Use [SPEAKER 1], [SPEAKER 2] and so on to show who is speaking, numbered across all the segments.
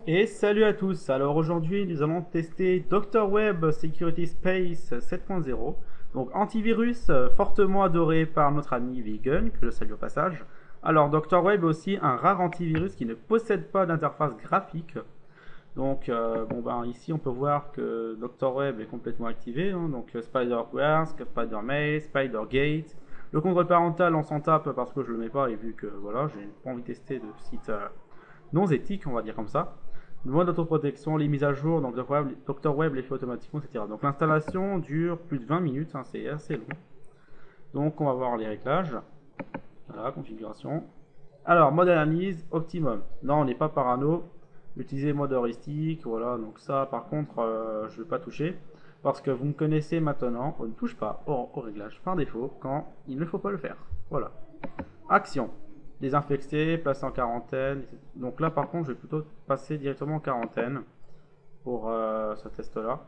[SPEAKER 1] Et salut à tous, alors aujourd'hui nous allons tester Dr. Web Security Space 7.0, donc antivirus fortement adoré par notre ami Vegan, que je salue au passage. Alors Dr. Web est aussi un rare antivirus qui ne possède pas d'interface graphique, donc ici on peut voir que Dr. Web est complètement activé, hein, donc SpiderWare, SpiderMail, SpiderGate. Le contrôle parental on s'en tape parce que je le mets pas et vu que voilà, j'ai pas envie de tester de sites non éthiques, on va dire comme ça. Le mode d'autoprotection, les mises à jour, donc Dr. Web les fait automatiquement, etc. Donc l'installation dure plus de 20 minutes, hein, c'est assez long. Donc on va voir les réglages. Voilà, configuration. Alors, mode analyse, optimum. Non, on n'est pas parano. Utiliser mode heuristique, voilà. Donc ça, par contre, je ne vais pas toucher. Parce que vous me connaissez maintenant, on ne touche pas au réglage par défaut quand il ne faut pas le faire. Voilà. Action. Désinfecter, placer en quarantaine. Donc là, par contre, je vais plutôt passer directement en quarantaine pour ce test-là.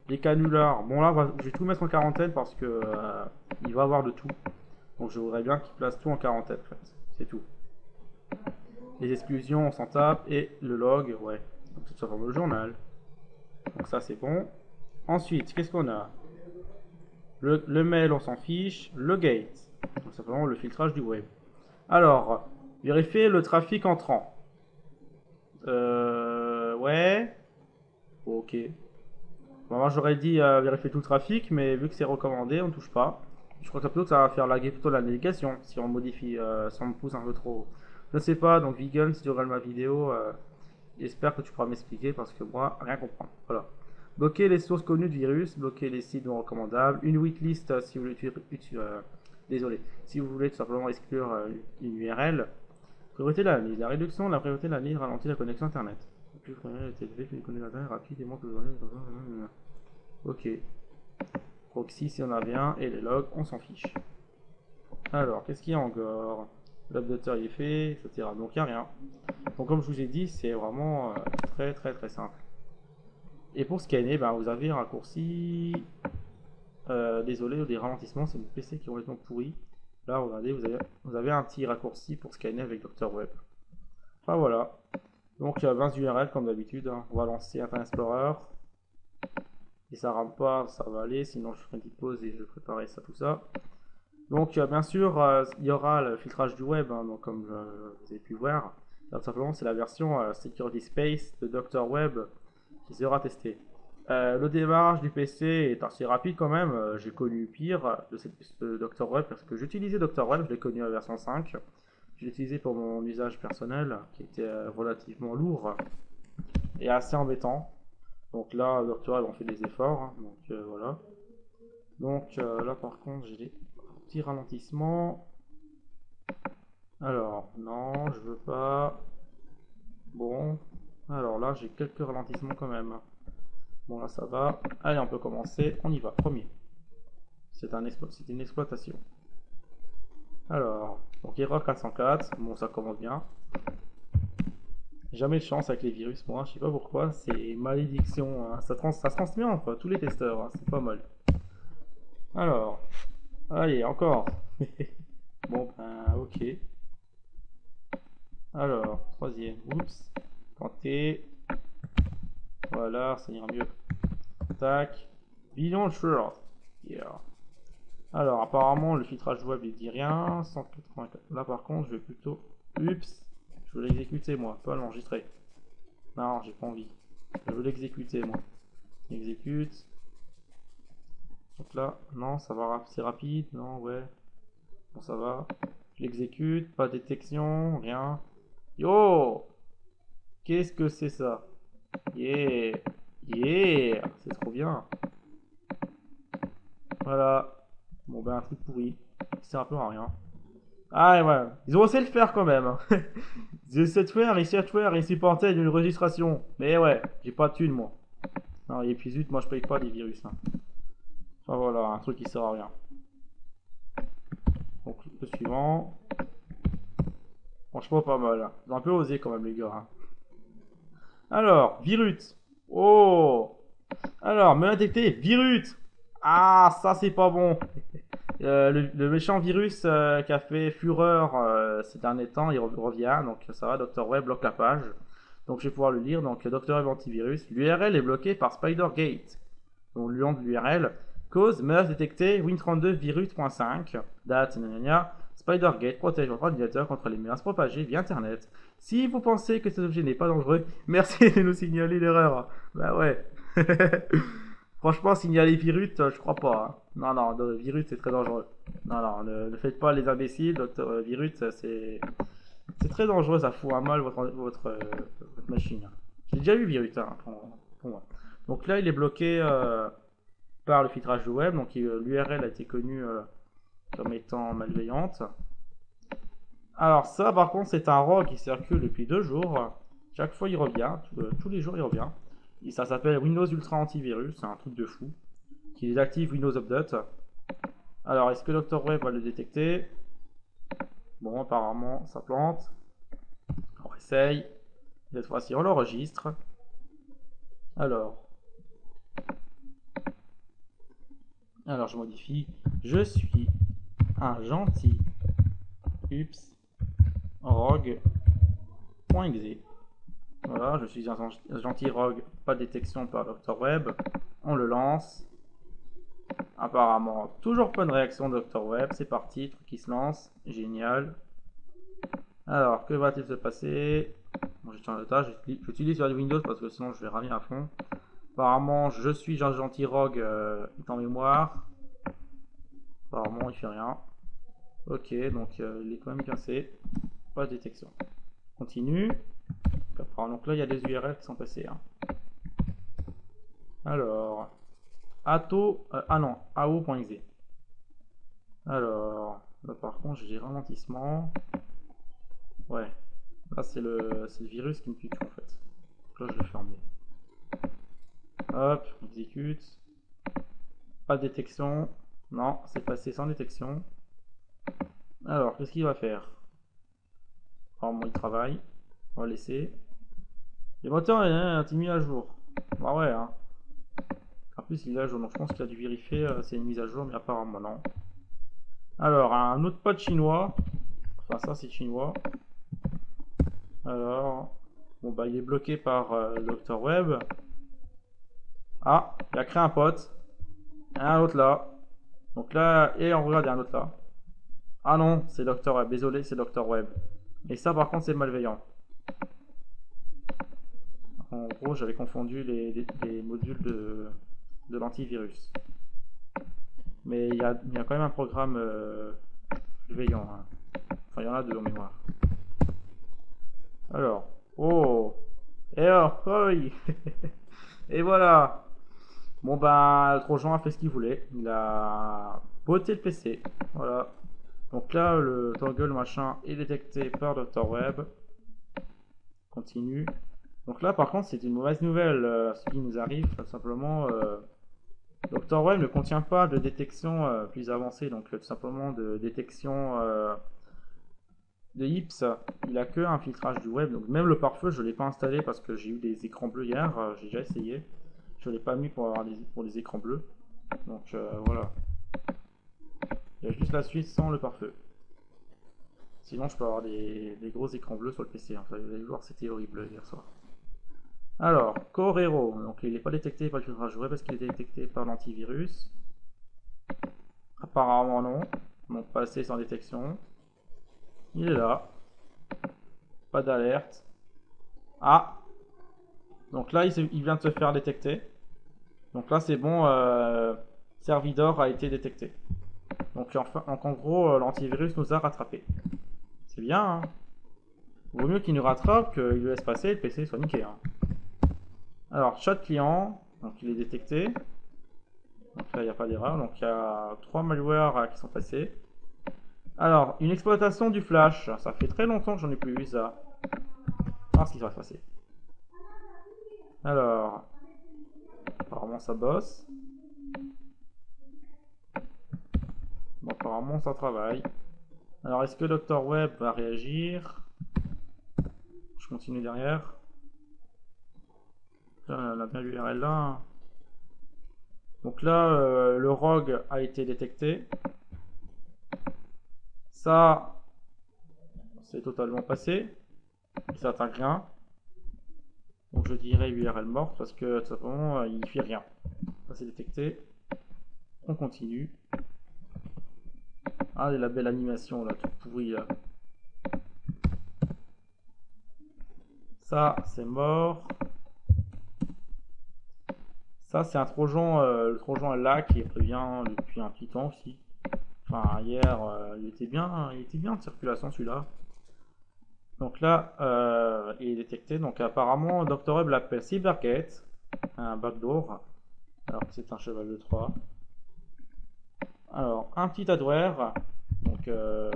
[SPEAKER 1] Les canulars, bon là, je vais tout mettre en quarantaine parce que il va avoir de tout. Donc je voudrais bien qu'il place tout en quarantaine, en fait. C'est tout. Les exclusions, on s'en tape. Et le log, ouais. Donc c'est sur le journal. Donc ça, c'est bon. Ensuite, qu'est-ce qu'on a? Le mail, on s'en fiche. Le gate. Donc simplement le filtrage du web. Alors, vérifier le trafic entrant. Ouais. Ok. Bon, moi j'aurais dit vérifier tout le trafic, mais vu que c'est recommandé, on ne touche pas. Je crois que plutôt que ça va faire laguer plutôt la navigation si on modifie, si on me pousse un peu trop. Je ne sais pas, donc Vegan, si tu regardes ma vidéo, j'espère que tu pourras m'expliquer parce que moi, rien comprendre. Voilà. Bloquer les sources connues de virus, bloquer les sites non recommandables, une waitlist si vous voulez désolé, si vous voulez tout simplement exclure une URL. Priorité de la mise. La réduction de la priorité de la mise ralentit la connexion internet. Plus priorité est élevée, plus les connexions internet rapide et moins que le Ok. Proxy si on a bien et les logs on s'en fiche. Alors qu'est-ce qu'il y a encore? L'updater est fait, etc. Donc il n'y a rien. Donc comme je vous ai dit, c'est vraiment très simple. Et pour scanner, ben, vous avez un raccourci. Désolé, des ralentissements, c'est mon PC qui est complètement pourri. Là, regardez, vous avez un petit raccourci pour scanner avec Dr. Web. Enfin voilà. Donc 20 URL comme d'habitude. Hein. On va lancer Internet Explorer. Et ça rame pas, ça va aller. Sinon, je ferai une petite pause et je vais préparer ça, tout ça. Donc bien sûr, il y aura le filtrage du web, hein, donc, comme vous avez pu voir. Là, tout simplement, c'est la version Security Space de Dr. Web qui sera testée. Le démarrage du PC est assez rapide quand même. J'ai connu pire de Dr. Web parce que j'utilisais Dr. Web, je l'ai connu à la version 5. Je l'ai utilisé pour mon usage personnel qui était relativement lourd et assez embêtant. Donc là, Dr. Web on fait des efforts. Hein, donc voilà. Donc là par contre, j'ai des petits ralentissements. Alors, non, je veux pas. Bon. Alors là, j'ai quelques ralentissements quand même. Bon là ça va. Allez, on peut commencer. On y va. Premier. C'est une exploitation. Alors, donc erreur 404. Bon, ça commence bien. Jamais de chance avec les virus, moi. Je sais pas pourquoi. C'est malédiction. Hein. Ça se transmet entre tous les testeurs. Hein. C'est pas mal. Alors. Allez, encore. Bon, ben, ok. Alors, troisième. Oups. Tenter. Voilà, ça ira mieux. Tac. Bilan short. Yeah. Alors, apparemment, le filtrage web, il dit rien. 184. Là, par contre, je vais plutôt... Oups. Je veux l'exécuter, moi. Pas l'enregistrer. Non, j'ai pas envie. Je veux l'exécuter, moi. Exécute. Donc là, non, ça va, c'est rapide. Non, ouais. Bon, ça va. Je l'exécute. Pas de détection. Rien. Yo! Qu'est-ce que c'est ça? Yeah! Yeah! C'est trop bien. Voilà. Bon ben un truc pourri. Qui sert un peu à rien. Ah ouais. Ils ont essayé de le faire quand même. Ils ont essayé de faire, les software insupportaient d'une registration. Mais ouais, j'ai pas de thune moi. Non, et puis zut, moi je paye pas les virus. Hein. Enfin voilà, un truc qui sert à rien. Donc le suivant. Franchement pas mal. Hein. Ils ont un peu osé quand même les gars. Hein. Alors, virus. Oh! Alors, me détecter, virus! Ah, ça c'est pas bon. Le méchant virus qui a fait fureur ces derniers temps, il revient. Donc ça va, Dr. Web bloque la page. Donc je vais pouvoir le lire. Donc Dr. Web antivirus. L'URL est bloquée par SpiderGate. Donc le nom de l'URL. Cause menace détectée Win32 virus.5. Date, nanana. SpiderGate protège votre ordinateur contre les menaces propagées via Internet. Si vous pensez que cet objet n'est pas dangereux, merci de nous signaler l'erreur. Bah ouais. Franchement, signaler virus, je crois pas. Hein. Non, non, le virus c'est très dangereux. Non, non, ne faites pas les imbéciles. Docteur virus, c'est très dangereux, ça fout à mal votre machine. J'ai déjà eu virus, hein, pour moi. Donc là, il est bloqué par le filtrage du web. Donc l'URL a été connue comme étant malveillante. Alors ça, par contre, c'est un ROG qui circule depuis 2 jours. Chaque fois, il revient. Tous les jours, il revient. Et ça s'appelle Windows Ultra Antivirus. C'est un truc de fou. Qui désactive Windows Update. Alors, est-ce que Dr. Web va le détecter? Bon, apparemment, ça plante. On essaye. Cette fois-ci, on l'enregistre. Alors, je modifie. Je suis un gentil ups rogue.exe. Voilà, je suis un gentil rogue, pas de détection par Dr. Web. On le lance. Apparemment, toujours pas de réaction de Dr. Web. C'est parti, truc qui se lance. Génial. Alors, que va-t-il se passer? Bon, je change de tâche. J'utilise sur Windows parce que sinon je vais ramer à fond. Apparemment, je suis un gentil rogue est en mémoire. Apparemment, il fait rien. Ok, donc il est quand même cassé. Pas de détection. Continue. Donc là, il y a des URL qui sont passés. Hein. Alors, AO.exe. Alors, là par contre, j'ai ralentissement. Ouais, là c'est le virus qui me tue en fait. Donc là, je l'ai fermé. Hop, exécute. Pas de détection. Non, c'est passé sans détection. Alors, qu'est-ce qu'il va faire? Apparemment, il travaille. On va laisser. Le moteur est mis à jour. Bah ouais, hein. En plus, il est à jour. Donc, je pense qu'il a dû vérifier c'est une mise à jour, mais apparemment, non. Alors, un autre pote chinois. Enfin, ça, c'est chinois. Alors, bon, bah, il est bloqué par Dr. Web. Ah, il a créé un pote. Un autre là. Donc là, et on regarde, il y a un autre là. Ah non, c'est Dr. Web. Désolé, c'est Dr. Web. Et ça, par contre, c'est malveillant. En gros, j'avais confondu les modules de l'antivirus. Mais il y a quand même un programme malveillant. Hein. Enfin, il y en a deux en mémoire. Alors, oh, et oh, oui. Et voilà. Bon ben, le Trojan a fait ce qu'il voulait. Il a botté le PC. Voilà. Donc là, le toggle machin est détecté par Dr. Web. Continue. Donc là, par contre, c'est une mauvaise nouvelle. Ce qui nous arrive, tout simplement, Dr. Web ne contient pas de détection plus avancée. Donc tout simplement de détection de IPS. Il a que un filtrage du web. Donc même le pare-feu, je ne l'ai pas installé parce que j'ai eu des écrans bleus hier. J'ai déjà essayé. Je ne l'ai pas mis pour avoir pour les écrans bleus. Donc voilà. Il y a juste la suite sans le pare-feu. Sinon, je peux avoir des gros écrans bleus sur le PC. Hein. Vous allez voir, c'était horrible hier soir. Alors, Core Hero. Donc, il n'est pas détecté par le filtrage web parce qu'il est détecté par l'antivirus. Apparemment, non. Donc, passé sans détection. Il est là. Pas d'alerte. Ah. Donc là, il vient de se faire détecter. Donc là, c'est bon. Servidor a été détecté. Donc en gros, l'antivirus nous a rattrapé. C'est bien, hein. Vaut mieux qu'il nous rattrape qu'il le laisse passer et le PC soit niqué. Hein. Alors, chat client, donc il est détecté. Donc là, il n'y a pas d'erreur. Donc il y a 3 malwares qui sont passés. Alors, une exploitation du flash. Ça fait très longtemps que j'en ai plus vu ça. On va voir ce qui va se passer. Alors, apparemment ça bosse. Bon, apparemment ça travaille. Alors, est-ce que Dr. Web va réagir? Je continue derrière. Là, on a bien l'URL là. Donc là, le rogue a été détecté. Ça, c'est totalement passé. Ça n'atteint rien. Donc je dirais URL morte parce que tout simplement il ne fait rien. Ça c'est détecté. On continue. Ah, et la belle animation là, toute pourrie là. Ça c'est mort. Ça c'est un trojan, le trojan là qui revient depuis un petit temps aussi. Enfin hier il était bien en circulation celui-là. Donc là il est détecté. Donc apparemment Dr. Web l'appelle Cybergate, un backdoor. Alors que c'est un cheval de 3. Alors un petit adware. Donc un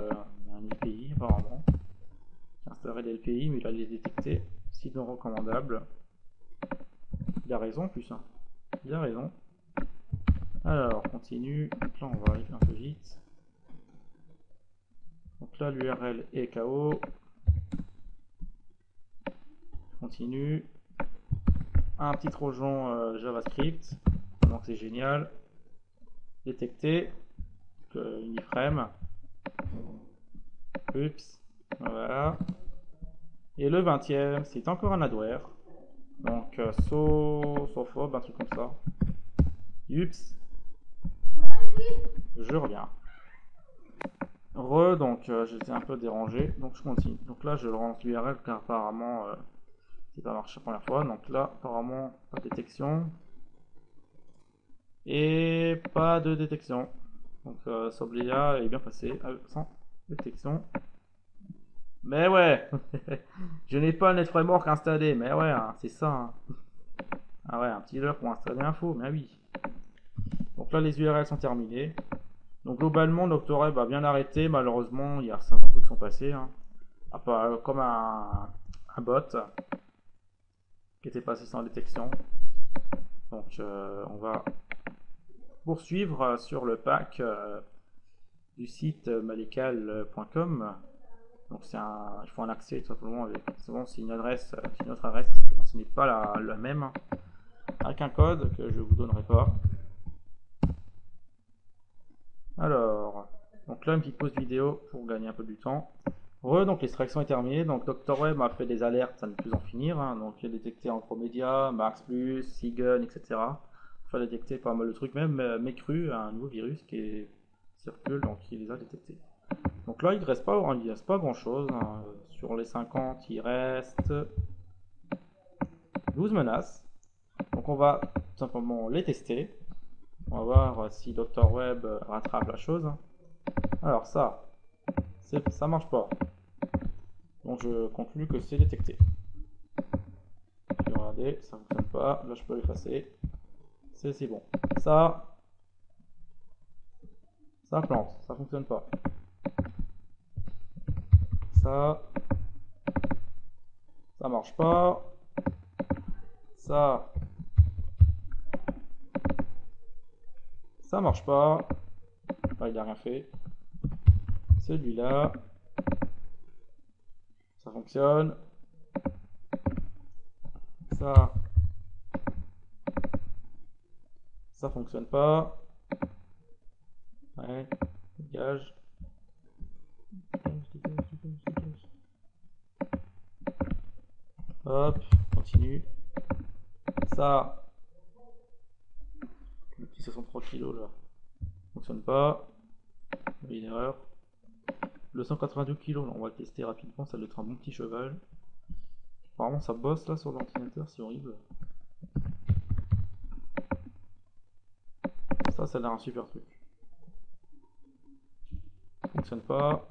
[SPEAKER 1] LPI apparemment. Qui installerait des LPI mais il va les détecter. Si non recommandable. Il a raison en plus. Hein. Il a raison. Alors, on continue. Donc là, on va aller un peu vite. Donc là, l'URL est KO. Continue. Un petit trojan JavaScript. Donc c'est génial. Détecté. Uniframe. Ups. Voilà. Et le 20e, c'est encore un adware. Donc sophobe, un truc comme ça. Ups. Je reviens. Donc j'étais un peu dérangé, donc je continue. Donc là je lance l'URL car apparemment c'est pas marché la première fois. Donc là apparemment pas de détection. Et pas de détection. Donc Soblia est bien passé sans détection. Mais ouais, je n'ai pas le NetFramework installé, mais ouais, hein, c'est ça. Hein. Ah ouais, un petit leurre pour installer info, mais oui. Donc là les URL sont terminées. Donc globalement, Doctorweb a bien arrêté. Malheureusement, il y a certains trucs qui sont passés. Hein. Comme un bot qui était passé sans détection. Donc on va poursuivre sur le pack du site malical.com. Donc il faut un accès tout simplement avec. Souvent c'est une adresse, c'est une autre adresse. Ce n'est pas la même. Hein, avec un code que je vous donnerai pas. Alors, donc là une petite pause vidéo pour gagner un peu du temps. Donc l'extraction est terminée. Donc Dr. Web a fait des alertes à ne plus en finir. Hein. Donc il a détecté Andromeda, Max Plus, Seagun, etc. Il a détecté pas mal de trucs, même Mecru, un nouveau virus qui circule, donc il les a détectés. Donc là il ne reste pas grand chose. Hein. Sur les 50, il reste 12 menaces. Donc on va tout simplement les tester. On va voir si Dr. Web rattrape la chose. Alors ça marche pas. Donc je conclus que c'est détecté. Je vais regarder, ça fonctionne pas. Là je peux l'effacer. C'est bon. Ça plante, ça fonctionne pas. Ça marche pas. Ça marche pas. Ah, il a rien fait. Celui-là, ça fonctionne. Ça fonctionne pas. Ouais, dégage. Hop, continue. Ça, le petit 63 kg là, fonctionne pas. Une erreur. Le 192 kg, on va le tester rapidement, ça doit être un bon petit cheval. Apparemment ça bosse là sur l'ordinateur, c'est horrible. Ça a l'air un super truc. Fonctionne pas.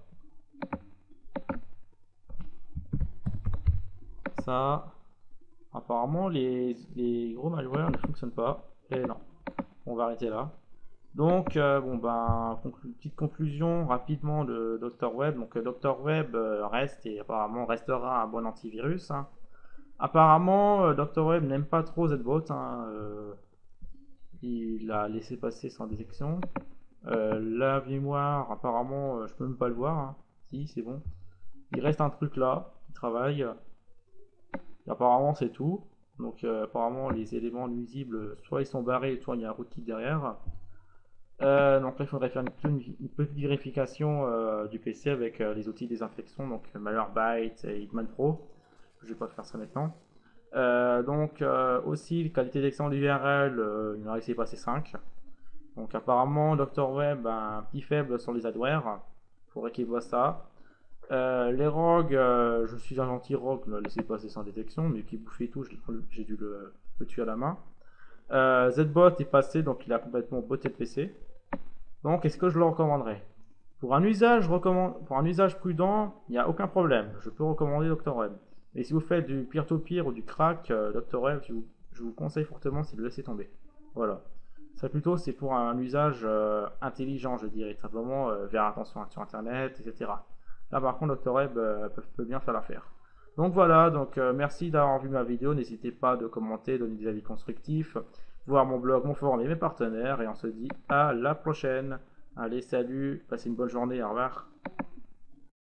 [SPEAKER 1] Ça. Apparemment les gros malwares ne fonctionnent pas. Et non. On va arrêter là. Donc petite conclusion rapidement de Dr. Web. Donc Dr. Web reste et apparemment restera un bon antivirus. Hein. Apparemment Dr. Web n'aime pas trop ZBot. Hein. Il a laissé passer sans détection. La mémoire, apparemment, je peux même pas le voir. Hein. Si, c'est bon. Il reste un truc là, qui travaille. Et apparemment, c'est tout. Donc, apparemment, les éléments nuisibles, soit ils sont barrés, soit il y a un rootkit derrière. Donc là, il faudrait faire une petite vérification du PC avec les outils de désinfection, donc Malwarebytes et Hitman Pro. Je vais pas faire ça maintenant. Aussi, qualité d'exemple d'URL, il m'a réussi à passer 5. Donc apparemment, Dr Web a un petit faible sur les adwares. Faudrait qu'il voit ça. Les rogues, je suis un gentil rogue, le laisser passer sans détection, mais qui bouffait tout, j'ai dû le tuer à la main. Zbot est passé, donc il a complètement botté le PC. Donc, est-ce que je le recommanderais? Pour un usage, prudent, il n'y a aucun problème. Je peux recommander Dr Web. Mais si vous faites du peer-to-peer ou du crack, Dr Web, je vous conseille fortement de le laisser tomber. Voilà. Ça plutôt, c'est pour un usage intelligent, je dirais. Simplement faire attention sur Internet, etc. Là, par contre, Dr Web peut bien faire l'affaire. Donc voilà, merci d'avoir vu ma vidéo. N'hésitez pas de commenter, donner des avis constructifs, voir mon blog, mon forum et mes partenaires. Et on se dit à la prochaine. Allez, salut, passez une bonne journée, au revoir.